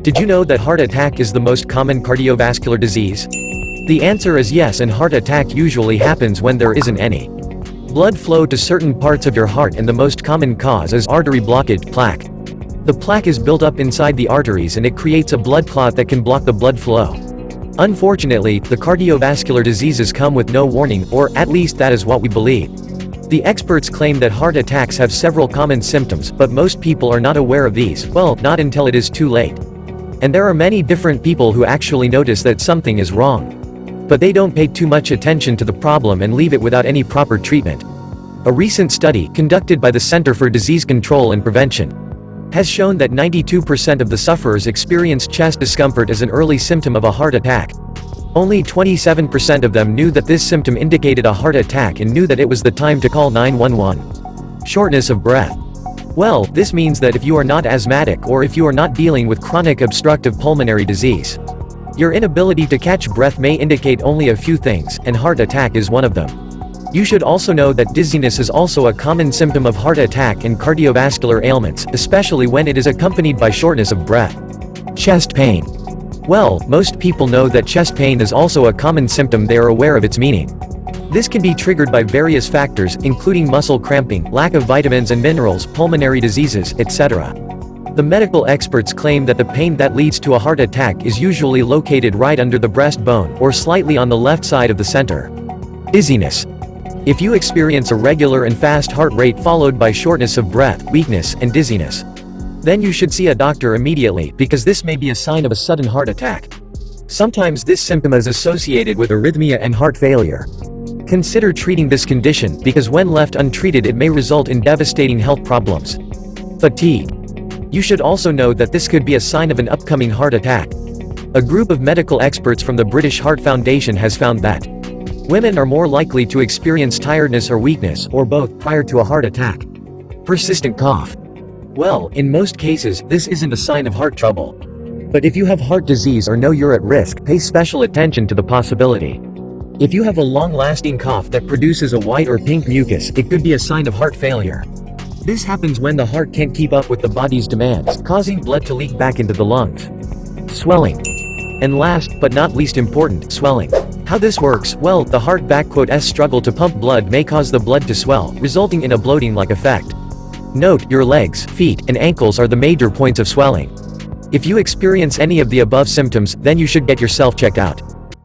Did you know that heart attack is the most common cardiovascular disease? The answer is yes, and heart attack usually happens when there isn't any blood flow to certain parts of your heart, and the most common cause is artery blockage, plaque. The plaque is built up inside the arteries and it creates a blood clot that can block the blood flow. Unfortunately, the cardiovascular diseases come with no warning, or at least that is what we believe. The experts claim that heart attacks have several common symptoms, but most people are not aware of these, well, not until it is too late. And there are many different people who actually notice that something is wrong. But they don't pay too much attention to the problem and leave it without any proper treatment. A recent study, conducted by the Center for Disease Control and Prevention, has shown that 92% of the sufferers experienced chest discomfort as an early symptom of a heart attack. Only 27% of them knew that this symptom indicated a heart attack and knew that it was the time to call 911. Shortness of breath. Well, this means that if you are not asthmatic or if you are not dealing with chronic obstructive pulmonary disease, your inability to catch breath may indicate only a few things, and heart attack is one of them. You should also know that dizziness is also a common symptom of heart attack and cardiovascular ailments, especially when it is accompanied by shortness of breath. Chest pain. Well, most people know that chest pain is also a common symptom. They are aware of its meaning. This can be triggered by various factors, including muscle cramping, lack of vitamins and minerals, pulmonary diseases, etc. The medical experts claim that the pain that leads to a heart attack is usually located right under the breastbone, or slightly on the left side of the center. Dizziness. If you experience a regular and fast heart rate followed by shortness of breath, weakness, and dizziness, then you should see a doctor immediately, because this may be a sign of a sudden heart attack. Sometimes this symptom is associated with arrhythmia and heart failure. Consider treating this condition, because when left untreated it may result in devastating health problems. Fatigue. You should also know that this could be a sign of an upcoming heart attack. A group of medical experts from the British Heart Foundation has found that women are more likely to experience tiredness or weakness, or both, prior to a heart attack. Persistent cough. Well, in most cases, this isn't a sign of heart trouble. But if you have heart disease or know you're at risk, pay special attention to the possibility. If you have a long-lasting cough that produces a white or pink mucus, it could be a sign of heart failure. This happens when the heart can't keep up with the body's demands, causing blood to leak back into the lungs. Swelling. And last, but not least important, swelling. How this works? Well, the heart struggle to pump blood may cause the blood to swell, resulting in a bloating-like effect. Note, your legs, feet, and ankles are the major points of swelling. If you experience any of the above symptoms, then you should get yourself checked out.